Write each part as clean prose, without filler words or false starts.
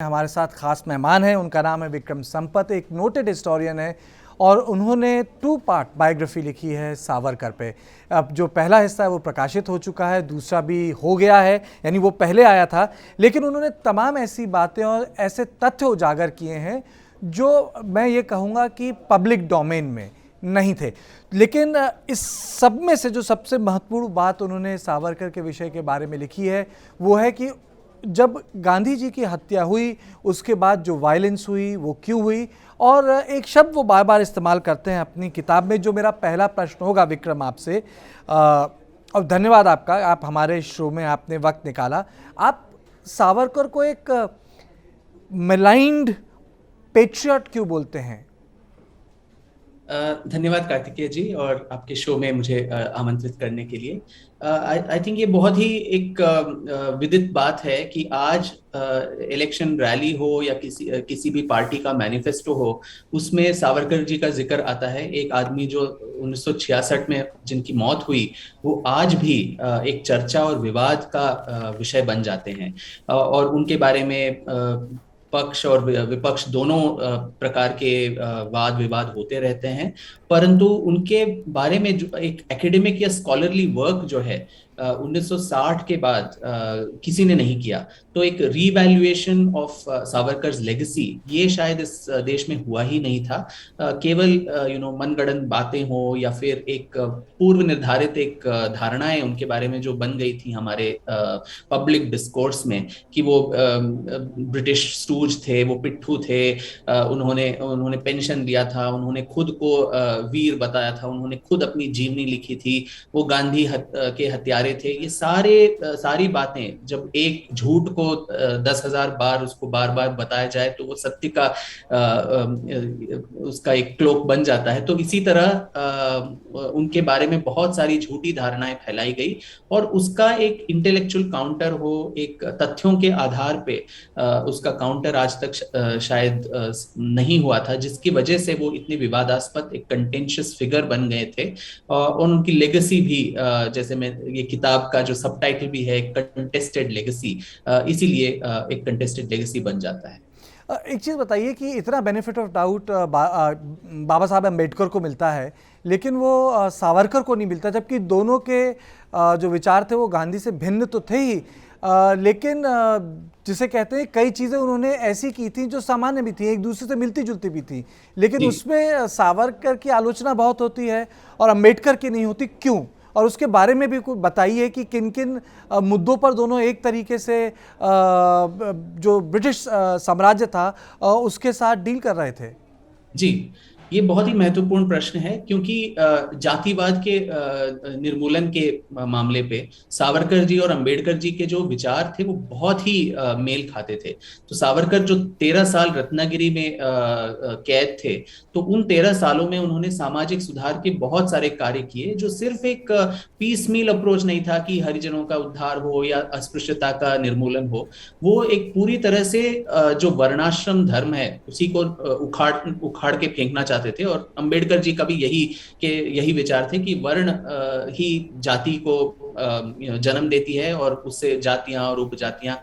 हमारे साथ खास मेहमान हैं। उनका नाम है विक्रम संपत, एक नोटेड हिस्टोरियन है और उन्होंने 2 पार्ट बायोग्राफी लिखी है सावरकर पे। अब जो पहला हिस्सा है वो प्रकाशित हो चुका है, दूसरा भी हो गया है, यानी वो पहले आया था, लेकिन उन्होंने तमाम ऐसी बातें और ऐसे तथ्य उजागर किए हैं जो मैं ये कहूँगा कि पब्लिक डोमेन में नहीं थे। लेकिन इस सब में से जो सबसे महत्वपूर्ण बात उन्होंने सावरकर के विषय के बारे में लिखी है वो है कि जब गांधी जी की हत्या हुई उसके बाद जो वायलेंस हुई वो क्यों हुई। और एक शब्द वो बार बार इस्तेमाल करते हैं अपनी किताब में, जो मेरा पहला प्रश्न होगा विक्रम आपसे। और धन्यवाद आपका, आप हमारे शो में आपने वक्त निकाला। आप सावरकर को एक मेलाइंड पेट्रियट क्यों बोलते हैं? धन्यवाद कार्तिकेय जी और आपके शो में मुझे आमंत्रित करने के लिए। आई थिंक ये बहुत ही एक विदित बात है कि आज इलेक्शन रैली हो या किसी भी पार्टी का मैनिफेस्टो हो, उसमें सावरकर जी का जिक्र आता है। एक आदमी जो 1966 में जिनकी मौत हुई, वो आज भी एक चर्चा और विवाद का विषय बन जाते हैं। और उनके बारे में पक्ष और विपक्ष दोनों प्रकार के वाद विवाद होते रहते हैं, परंतु उनके बारे में जो एक एकेडमिक या स्कॉलरली वर्क जो है 1960 के बाद किसी ने नहीं किया। तो एक रीवैल्यूएशन ऑफ सावरकर्स लेगेसी ये शायद इस देश में हुआ ही नहीं था। केवल मनगढ़ंत बातें हो या फिर एक पूर्व निर्धारित एक धारणाएं उनके बारे में जो बन गई थी हमारे पब्लिक डिस्कोर्स में, कि वो ब्रिटिश स्टूज थे, वो पिट्ठू थे, उन्होंने उन्होंने पेंशन दिया था, उन्होंने खुद को वीर बताया था, उन्होंने खुद अपनी जीवनी लिखी थी, वो गांधी के हत्यारे थे। ये सारी बातें जब एक झूठ को 10,000 बार उसको बार बार बताया जाए तो वो सत्य का उसका एक क्लोक बन जाता है। तो इसी तरह उनके बारे में बहुत सारी झूठी धारणाएं फैलाई गई और उसका एक इंटेलेक्चुअल काउंटर हो, एक तथ्यों के आधार पे उसका काउंटर आज तक शायद नहीं हुआ था, जिसकी वजह से वो इतने विवादास्पद एक कंटेंशियस फिगर बन गए थे। और उनकी लेगेसी भी, जैसे मैं ये किताब का जो सबटाइटल भी है, कंटेस्टेड लेगेसी, इसीलिए एक कंटेस्टेड लेगेसी बन जाता है। एक चीज़ बताइए कि इतना बेनिफिट ऑफ डाउट बाबा साहब अम्बेडकर को मिलता है, लेकिन वो सावरकर को नहीं मिलता, जबकि दोनों के जो विचार थे वो गांधी से भिन्न तो थे ही, लेकिन जिसे कहते हैं कई चीज़ें उन्होंने ऐसी की थी जो सामान्य भी थी, एक दूसरे से मिलती जुलती भी थी, लेकिन उसमें सावरकर की आलोचना बहुत होती है और अम्बेडकर की नहीं होती, क्यों? और उसके बारे में भी कुछ बताइए कि किन किन मुद्दों पर दोनों एक तरीके से जो ब्रिटिश साम्राज्य था उसके साथ डील कर रहे थे। जी, ये बहुत ही महत्वपूर्ण प्रश्न है, क्योंकि जातिवाद के निर्मूलन के मामले पे सावरकर जी और अंबेडकर जी के जो विचार थे वो बहुत ही मेल खाते थे। तो सावरकर जो 13 साल रत्नागिरी में कैद थे, तो उन 13 सालों में उन्होंने सामाजिक सुधार के बहुत सारे कार्य किए, जो सिर्फ एक पीस मील अप्रोच नहीं था कि हरिजनों का उद्धार हो या अस्पृश्यता का निर्मूलन हो। वो एक पूरी तरह से जो वर्णाश्रम धर्म है उसी को उखाड़ उखाड़ के फेंकना चाहते थे। और अंबेडकर जी का भी यही विचार थे कि वर्ण ही जाति को जन्म देती है और उससे जातियां और उपजातियां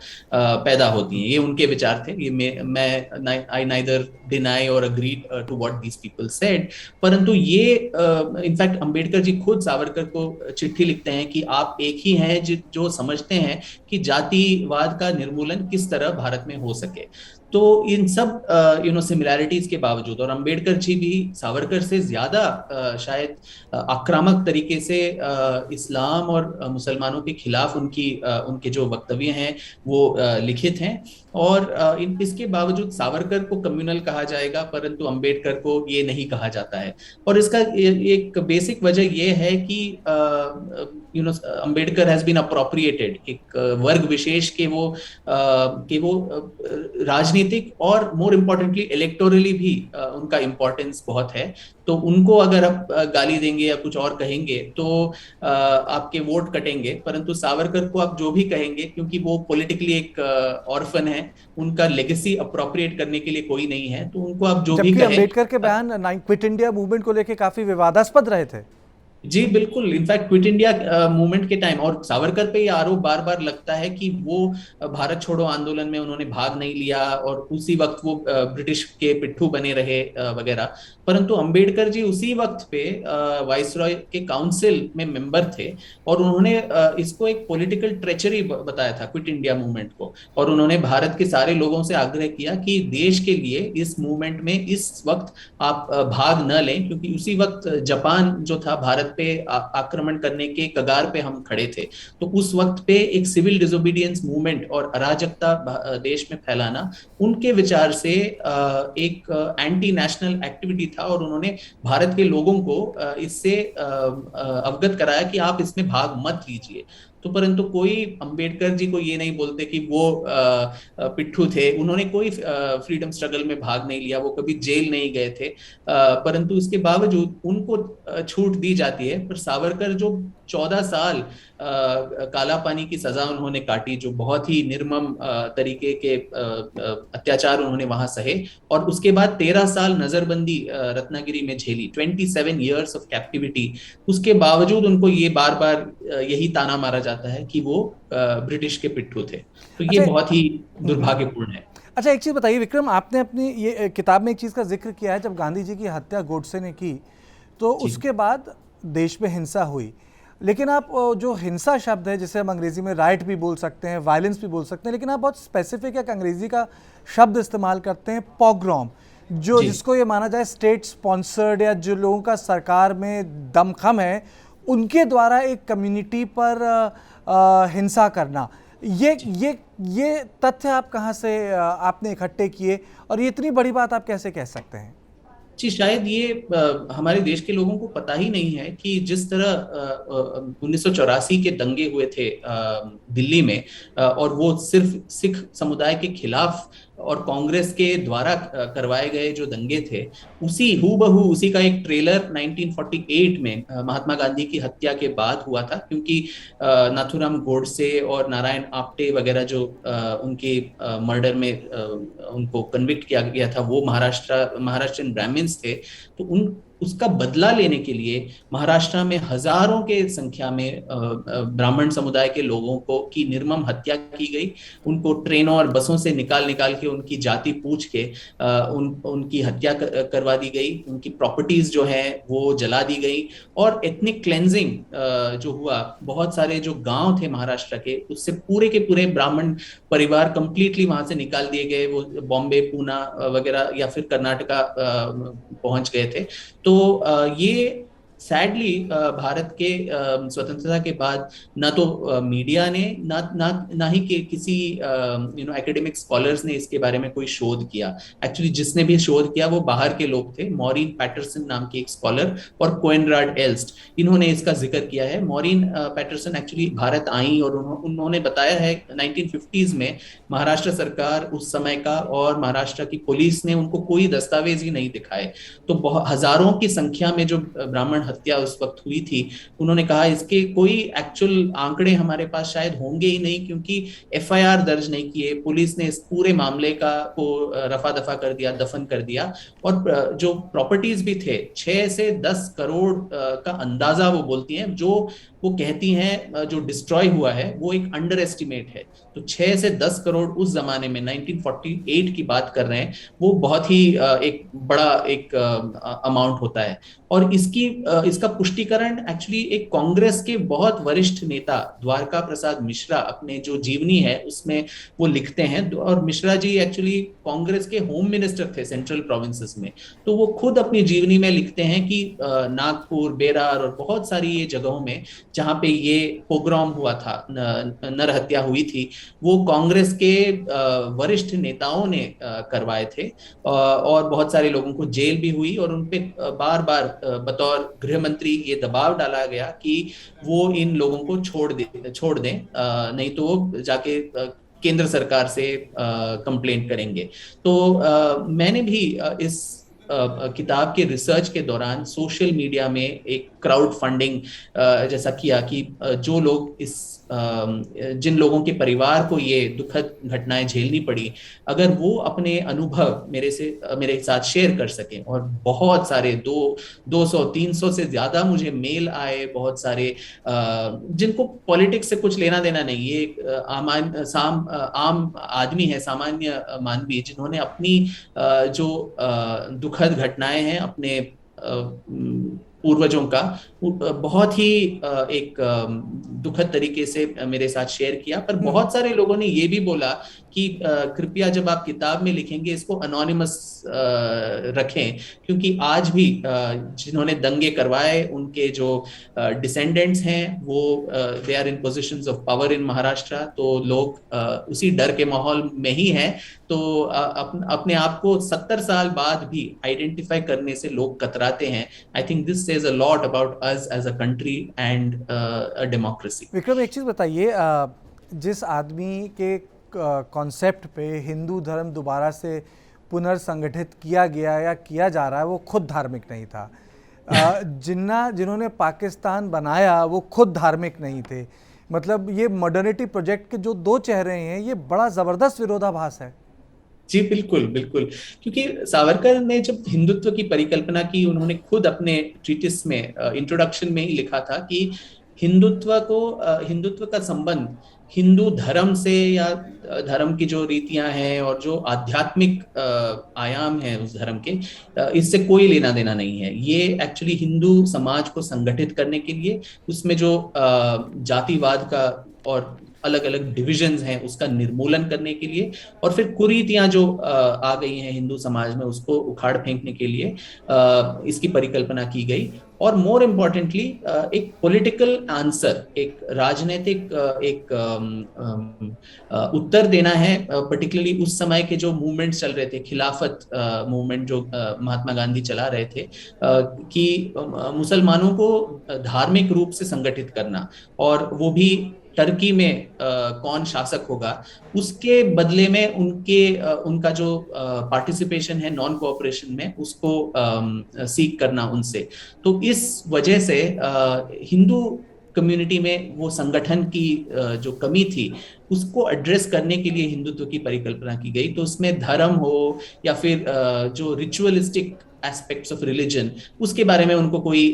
पैदा होती हैं। ये उनके विचार थे। ये मैं I neither deny or agree to what these people said. परंतु ये इनफैक्ट अंबेडकर जी खुद सावरकर को चिट्ठी लिखते हैं कि आप एक ही हैं जो समझते हैं कि जातिवाद का निर्मूलन किस तरह भारत में हो सके। तो इन सब सिमिलैरिटीज के बावजूद, और अंबेडकर जी भी सावरकर से ज्यादा शायद आक्रामक तरीके से इस्लाम और मुसलमानों के खिलाफ उनके जो वक्तव्य हैं वो लिखित हैं। और इसके बावजूद सावरकर को कम्युनल कहा जाएगा, परंतु अंबेडकर को ये नहीं कहा जाता है। और इसका एक बेसिक वजह ये है कि अंबेडकर हैज बीन अप्रोप्रिएटेड एक वर्ग विशेष के वो राजनीतिक और मोर इम्पोर्टेंटली इलेक्टोरली भी उनका इम्पोर्टेंस बहुत है। तो उनको अगर आप गाली देंगे या कुछ और कहेंगे तो आपके वोट कटेंगे, परंतु सावरकर को आप जो भी कहेंगे, क्योंकि वो पॉलिटिकली एक ऑर्फन है, उनका लेगेसी अप्रोप्रिएट करने के लिए कोई नहीं है, तो उनको आप जो भी कहें। अम्बेडकर के बयान क्विट इंडिया मूवमेंट को लेकर काफी विवादास्पद रहे थे। जी बिल्कुल, इनफैक्ट क्विट इंडिया मूवमेंट के टाइम और सावरकर पे ये आरोप बार बार लगता है कि वो भारत छोड़ो आंदोलन में उन्होंने भाग नहीं लिया और उसी वक्त वो ब्रिटिश के पिट्ठू बने रहे वगैरह। परंतु अंबेडकर जी उसी वक्त पे वाइसरॉय के काउंसिल में मेंबर थे और उन्होंने इसको एक पॉलिटिकल ट्रेचरी बताया था क्विट इंडिया मूवमेंट को। और उन्होंने भारत के सारे लोगों से आग्रह किया कि देश के लिए इस मूवमेंट में इस वक्त आप भाग न लें, क्योंकि उसी वक्त जापान जो था भारत पे आक्रमण करने के कगार पे हम खड़े थे। तो उस वक्त पे एक सिविल डिसोबीडियंस मूवमेंट और अराजकता देश में फैलाना उनके विचार से एक एंटी नेशनल एक्टिविटी था और उन्होंने भारत के लोगों को इससे अवगत कराया कि आप इसमें भाग मत लीजिए। तो परंतु कोई अंबेडकर जी को ये नहीं बोलते कि वो पिट्ठू थे, उन्होंने कोई फ्रीडम स्ट्रगल में भाग नहीं लिया, वो कभी जेल नहीं गए थे। परंतु इसके बावजूद उनको छूट दी जाती है। पर सावरकर जो 14 साल काला पानी की सजा उन्होंने काटी, जो बहुत ही निर्मम तरीके के अत्याचार उन्होंने वहां सहे, और उसके बाद 13 साल नजरबंदी रत्नागिरी में झेली, 27 years ऑफ कैप्टिविटी। उसके बावजूद उनको ये बार बार यही ताना मारा जाता है कि वो ब्रिटिश के पिट्ठू थे। तो ये अच्छा। बहुत ही हम्म। दुर्भाग्यपूर्ण है। अच्छा, एक चीज़ बताइए विक्रम, आपने अपनी ये किताब में एक चीज़ का जिक्र किया है, जब गांधी जी की हत्या गोडसे ने की तो जी उसके बाद देश में हिंसा हुई। लेकिन आप जो हिंसा शब्द है, जिसे हम अंग्रेजी में राइट भी बोल सकते हैं, वायलेंस भी बोल सकते हैं, लेकिन आप बहुत स्पेसिफिक एक अंग्रेजी का शब्द इस्तेमाल करते हैं, पॉग्रॉम, जो जी जिसको ये माना जाए स्टेट स्पॉन्सर्ड, या जो लोगों का सरकार में दमखम है उनके द्वारा एक कम्युनिटी पर हिंसा करना। ये जी ये ये तथ्य आप कहाँ से आपने इकट्ठे किए, और ये इतनी बड़ी बात आप कैसे कह सकते हैं? जी, शायद ये हमारे देश के लोगों को पता ही नहीं है कि जिस तरह 1984 के दंगे हुए थे दिल्ली में, और वो सिर्फ सिख समुदाय के खिलाफ और कांग्रेस के द्वारा करवाए गए जो दंगे थे, उसी हूबहू उसी का एक ट्रेलर 1948 में महात्मा गांधी की हत्या के बाद हुआ था। क्योंकि नाथूराम गोडसे और नारायण आप्टे वगैरह जो उनके मर्डर में उनको कन्विक्ट किया गया था, वो महाराष्ट्रियन ब्राह्मण्स थे। तो उन उसका बदला लेने के लिए महाराष्ट्र में हजारों के संख्या में ब्राह्मण समुदाय के लोगों को की निर्मम हत्या की गई। उनको ट्रेनों और बसों से निकाल निकाल के उनकी जाति पूछ के उनकी हत्या करवा दी गई। उनकी प्रॉपर्टीज जो है वो जला दी गई। और एथनिक क्लेंजिंग जो हुआ, बहुत सारे जो गांव थे महाराष्ट्र के, उससे पूरे के पूरे ब्राह्मण परिवार कंप्लीटली वहां से निकाल दिए गए। वो बॉम्बे, पूना वगैरह या फिर कर्नाटका पहुंच गए थे। तो ये सैडली भारत के स्वतंत्रता के बाद ना तो मीडिया ने ना ना ना ही के किसी एकेडमिक स्कॉलर्स ने इसके बारे में कोई शोध किया। एक्चुअली जिसने भी शोध किया वो बाहर के लोग थे, मॉरिन पैटरसन नाम की एक स्कॉलर और कोएनराड एल्स्ट, इन्होंने इसका जिक्र किया है। मॉरिन पैटरसन एक्चुअली भारत आई और उन्होंने बताया है 1950s में महाराष्ट्र सरकार उस समय का और महाराष्ट्र की पुलिस ने उनको कोई दस्तावेज ही नहीं दिखाए। तो हजारों की संख्या में जो ब्राह्मण हत्या उस वक्त हुई थी, उन्होंने कहा इसके कोई एक्चुअल आंकड़े हमारे पास शायद होंगे ही नहीं, क्योंकि एफआईआर दर्ज नहीं किए, पुलिस ने इस पूरे मामले को रफा दफा कर दिया, दफन कर दिया। और जो प्रॉपर्टीज भी थे, 6 से 10 करोड़ का अंदाजा वो बोलती हैं, जो वो कहती हैं जो डिस्ट्रॉय हुआ है वो एक अंडर एस्टिमेट है। तो 6 से 10 करोड़ उस जमाने में 1948 की बात कर रहे हैं, वो बहुत ही एक बड़ा एक अमाउंट होता है। और इसका पुष्टिकरण एक्चुअली एक कांग्रेस के बहुत वरिष्ठ नेता द्वारका प्रसाद मिश्रा अपने जो जीवनी है उसमें वो लिखते हैं। और मिश्रा जी एक्चुअली कांग्रेस के होम मिनिस्टर थे सेंट्रल प्रोविंसेस में। तो वो खुद अपनी जीवनी में लिखते हैं कि नागपुर, बेरार और बहुत सारी ये जगहों में जहां पे ये पोग्राम हुआ था, नरहत्या हुई थी, वो कांग्रेस के वरिष्ठ नेताओं ने करवाए थे। और बहुत सारे लोगों को जेल भी हुई और उनपे बार बार बतौर गृह मंत्री ये दबाव डाला गया कि वो इन लोगों को छोड़ दें, नहीं तो वो जाके केंद्र सरकार से कंप्लेंट करेंगे। तो मैंने भी इस किताब के रिसर्च के दौरान सोशल मीडिया में एक क्राउड फंडिंग जैसा किया कि जो लोग इस जिन लोगों के परिवार को ये दुखद घटनाएं झेलनी पड़ी, अगर वो अपने अनुभव मेरे साथ शेयर कर सकें। और बहुत सारे 200-300 से ज्यादा मुझे मेल आए, बहुत सारे जिनको पॉलिटिक्स से कुछ लेना देना नहीं, ये आम आदमी है, सामान्य मानवीय, जिन्होंने अपनी जो दुखद घटनाएं हैं अपने पूर्वजों का बहुत ही एक दुखद तरीके से मेरे साथ शेयर किया। पर बहुत सारे लोगों ने ये भी बोला कि कृपया जब आप किताब में लिखेंगे इसको अनोनिमस रखें, क्योंकि आज भी जिन्होंने दंगे करवाए उनके जो डिसेंडेंट्स हैं वो they are in positions of power in Maharashtra, तो लोग उसी डर के माहौल में ही हैं। तो अपने आप को 70 साल बाद भी आइडेंटिफाई करने से लोग कतराते हैं। I think this says a lot about us as a country and a democracy. Vikram, एक चीज़ बताइए, जिस आदमी के कॉन्सेप्ट पे हिंदू धर्म दोबारा से पुनर्संगठित किया गया या किया जा रहा है, वो खुद धार्मिक नहीं था। जिन्होंने पाकिस्तान बनाया वो खुद धार्मिक नहीं थे। मतलब ये मॉडर्निटी प्रोजेक्ट के जो दो चेहरे हैं, ये बड़ा ज़बरदस्त विरोधाभास है। जी बिल्कुल बिल्कुल, क्योंकि सावरकर ने जब हिंदुत्व की परिकल्पना की, उन्होंने खुद अपने ट्रीटिस में इंट्रोडक्शन में ही लिखा था कि हिंदुत्व का संबंध हिंदू धर्म से या धर्म की जो रीतियां हैं और जो आध्यात्मिक आयाम है उस धर्म के, इससे कोई लेना देना नहीं है। ये एक्चुअली हिंदू समाज को संगठित करने के लिए, उसमें जो जातिवाद का और अलग अलग डिविजन्स हैं उसका निर्मूलन करने के लिए, और फिर कुरीतियां जो आ गई हैं हिंदू समाज में उसको उखाड़ फेंकने के लिए इसकी परिकल्पना की गई। और मोर इम्पोर्टेंटली एक पॉलिटिकल आंसर, एक राजनीतिक एक उत्तर देना है, पर्टिकुलरली उस समय के जो मूवमेंट्स चल रहे थे, खिलाफत मूवमेंट जो महात्मा गांधी चला रहे थे, कि मुसलमानों को धार्मिक रूप से संगठित करना, और वो भी टर्की में कौन शासक होगा उसके बदले में उनका जो पार्टिसिपेशन है नॉन कोऑपरेशन में, उसको सीख करना उनसे। तो इस वजह से हिंदू कम्युनिटी में वो संगठन की जो कमी थी उसको एड्रेस करने के लिए हिंदुत्व की परिकल्पना की गई। तो उसमें धर्म हो या फिर जो रिचुअलिस्टिक एस्पेक्ट्स ऑफ रिलीजन, उसके बारे में उनको कोई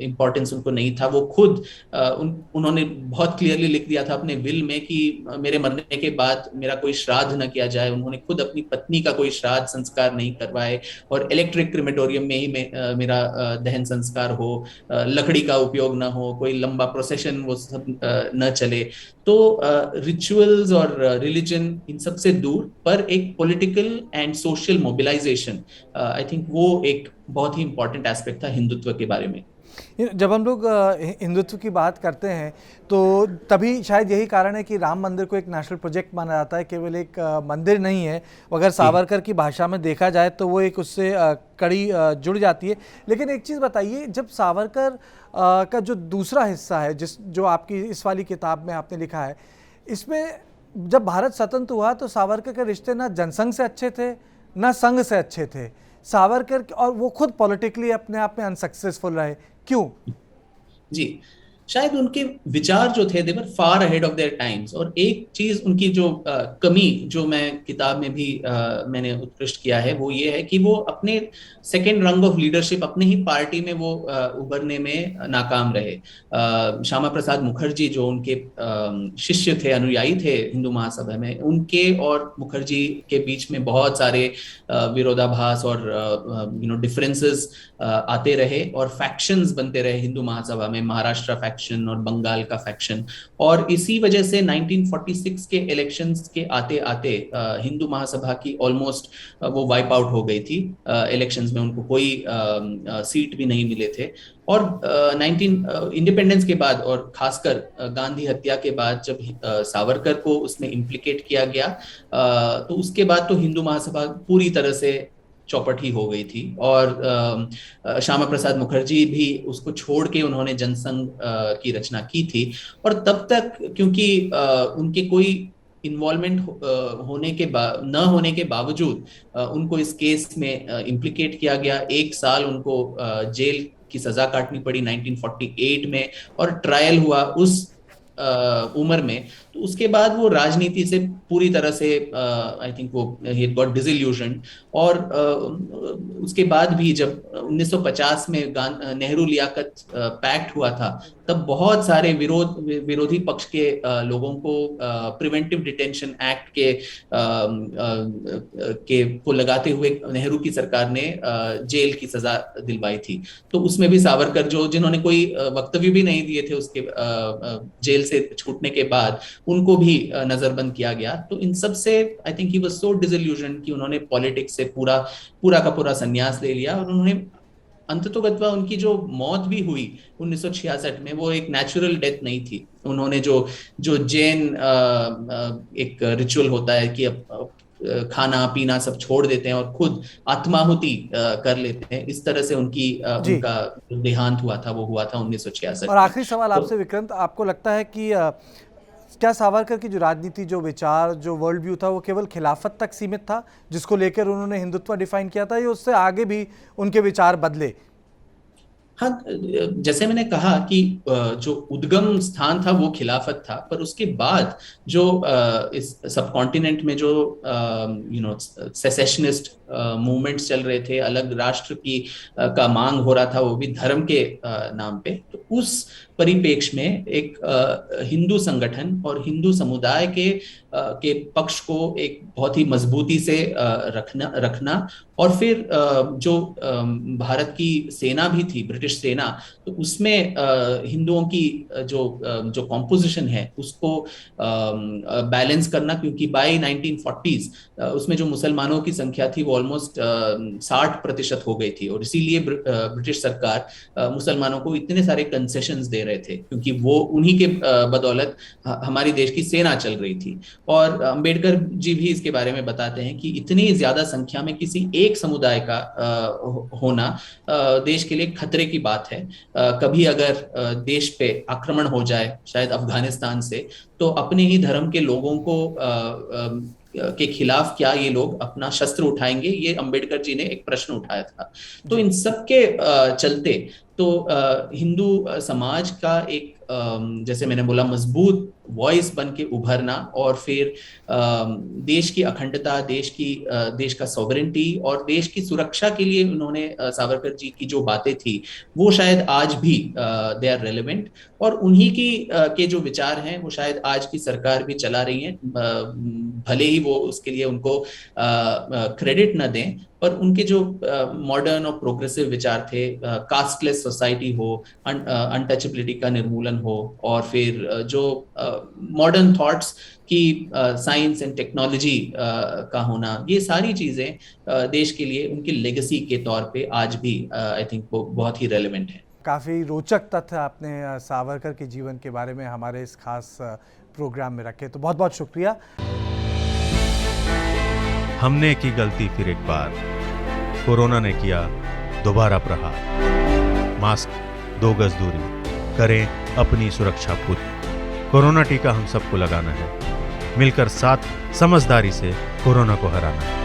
इंपॉर्टेंस उनको नहीं था। वो खुद उन्होंने बहुत क्लियरली लिख दिया था अपने विल में कि मेरे मरने के बाद मेरा कोई श्राद्ध न किया जाए। उन्होंने खुद अपनी पत्नी का कोई श्राद्ध संस्कार नहीं करवाए, और इलेक्ट्रिक क्रिमेटोरियम में ही मेरा दहन संस्कार हो, लकड़ी का उपयोग न हो, कोई लंबा प्रोसेशन वो सब न चले। तो रिचुअल्स और रिलीजन इन सबसे दूर, पर एक political and social mobilization, I think वो एक बहुत ही इंपॉर्टेंट एस्पेक्ट था हिंदुत्व के बारे में। जब हम लोग हिंदुत्व की बात करते हैं तो तभी शायद यही कारण है कि राम मंदिर को एक नेशनल प्रोजेक्ट माना जाता है, केवल एक मंदिर नहीं है। अगर सावरकर की भाषा में देखा जाए तो वो एक उससे कड़ी जुड़ जाती है। लेकिन एक चीज़ बताइए, जब सावरकर का जो दूसरा हिस्सा है, जो आपकी इस वाली किताब में आपने लिखा है, इसमें जब भारत स्वतंत्र हुआ तो सावरकर के रिश्ते ना जनसंघ से अच्छे थे ना संघ से अच्छे थे। सावरकर, और वो खुद पॉलिटिकली अपने आप में अनसक्सेसफुल रहे, क्यों? जी, शायद उनके विचार जो थे they were far ahead of their times. और एक चीज उनकी जो कमी जो मैं किताब में भी मैंने उत्कृष्ट किया है वो ये है कि वो अपने सेकेंड रंग ऑफ लीडरशिप, अपने ही पार्टी में वो उभरने में नाकाम रहे। श्यामा प्रसाद मुखर्जी जो उनके शिष्य थे, अनुयायी थे हिंदू महासभा में, उनके और मुखर्जी के बीच में बहुत सारे विरोधाभास और डिफरेंसेस आते रहे, और फैक्शंस बनते रहे हिंदू महासभा में, महाराष्ट्र फैक्शन और बंगाल का फैक्शन। और इसी वजह से 1946 के इलेक्शंस के आते आते हिंदू महासभा की ऑलमोस्ट वो वाइप आउट हो गई थी। इलेक्शंस में उनको कोई सीट भी नहीं मिले थे। और 19 इंडिपेंडेंस के बाद और खासकर गांधी हत्या के बाद जब सावरकर को उसमें इम्प्लीकेट किया गया, तो उसके बाद तो हिंदू महासभा पूरी तरह से चौपट ही हो गई थी। और श्यामा प्रसाद मुखर्जी भी उसको छोड़ के उन्होंने जनसंघ की रचना की थी। और तब तक क्योंकि उनके कोई इन्वॉल्वमेंट न होने के बावजूद उनको इस केस में इम्प्लीकेट किया गया। 1 साल उनको जेल की सजा काटनी पड़ी 1948 में, और ट्रायल हुआ उस उम्र में, तो उसके बाद वो राजनीति से पूरी तरह से आई थिंक वो ही गॉट डिसइल्यूजन्ड। और उसके बाद भी जब 1950 में नेहरू लियाकत पैक्ट हुआ था, तब बहुत सारे विरोधी पक्ष के लोगों को प्रिवेंटिव डिटेंशन एक्ट के को लगाते हुए नेहरू की सरकार ने जेल की सजा दिलवाई थी। तो उसमें भी सावरकर, जो जिन्होंने कोई वक्तव्य भी नहीं दिए थे उसके जेल से छूटने के बाद, उनको भी नजरबंद किया गया। तो इन सब से I think he was so disillusioned कि उन्होंने पॉलिटिक्स से पूरा का पूरा संन्यास ले लिया। और उन्होंने अंततोगत्वा उनकी जो मौत भी हुई 1966 में, वो एक नेचुरल डेथ नहीं थी। उन्होंने जो जो जैन एक रिचुअल होता है कि अब खाना पीना सब छोड़ देते हैं और खुद आत्माहुति कर लेते हैं, इस तरह से उनका देहांत हुआ था, वो हुआ था 1966 और में। आखिरी सवाल आपसे विक्रांत, आपको लगता है कि क्या सावरकर की जो राजनीति, जो विचार, जो वर्ल्ड व्यू था, वो केवल खिलाफत तक सीमित था जिसको लेकर उन्होंने हिंदुत्व डिफाइन किया था, या उससे आगे भी उनके विचार बदले? हाँ, जैसे मैंने कहा कि जो उद्गम स्थान था वो खिलाफत था, पर उसके बाद जो इस सब कॉन्टिनेंट में जो सेसेशनिस्ट मूवमेंट्स चल रहे थे, अलग राष्ट्र की का मांग हो रहा था, वो भी धर्म के नाम पे, तो उस परिपेक्ष में एक हिंदू संगठन और हिंदू समुदाय के पक्ष को एक बहुत ही मजबूती से रखना और फिर जो भारत की सेना भी थी, ब्रिटिश सेना, तो उसमें हिंदुओं की जो कॉम्पोजिशन है उसको बैलेंस करना, क्योंकि बाय 1940s उसमें जो मुसलमानों की संख्या थी वो ऑलमोस्ट 60% हो गई थी। और इसीलिए ब्रिटिश सरकार मुसलमानों को इतने सारे कंसेशंस दे रहे थे, क्योंकि वो उन्हीं के बदौलत हमारी देश की सेना चल रही थी। और अंबेडकर जी भी इसके बारे में बताते हैं कि इतनी ज्यादा संख्या में किसी एक समुदाय का होना देश के लिए खतरे की बात है। कभी अगर देश पे आक्रमण हो जाए, शायद अफगानिस्तान से, तो अपने ही धर्म के लोगों को के खिलाफ क्या ये लोग अपना शस्त्र उठाएंगे, ये अंबेडकर जी ने एक प्रश्न उठाया था। तो इन सब के चलते तो हिंदू समाज का एक जैसे मैंने बोला मजबूत वॉइस बन के उभरना, और फिर देश की अखंडता, देश का सॉवरेंटी और देश की सुरक्षा के लिए उन्होंने सावरकर जी की जो बातें थी वो शायद आज भी दे आर रेलेवेंट। और उन्हीं के जो विचार हैं वो शायद आज की सरकार भी चला रही है, भले ही वो उसके लिए उनको क्रेडिट न दें, पर उनके जो मॉडर्न और प्रोग्रेसिव विचार थे, कास्टलेस सोसाइटी हो, अनटचेबिलिटी का निर्मूलन हो, और फिर जो मॉडर्न थॉट्स की साइंस एंड टेक्नोलॉजी का होना, ये सारी चीजें देश के लिए उनकी लेगेसी के तौर पे आज भी आई थिंक वो बहुत ही रेलेवेंट है। काफ़ी रोचक तथ्य आपने सावरकर के जीवन के बारे में हमारे इस खास प्रोग्राम में रखे, तो बहुत बहुत शुक्रिया। हमने की गलती फिर एक बार, कोरोना ने किया दोबारा प्रहार। मास्क, 2 गज दूरी, करें अपनी सुरक्षा खुद। कोरोना टीका हम सबको लगाना है, मिलकर साथ समझदारी से कोरोना को हराना है।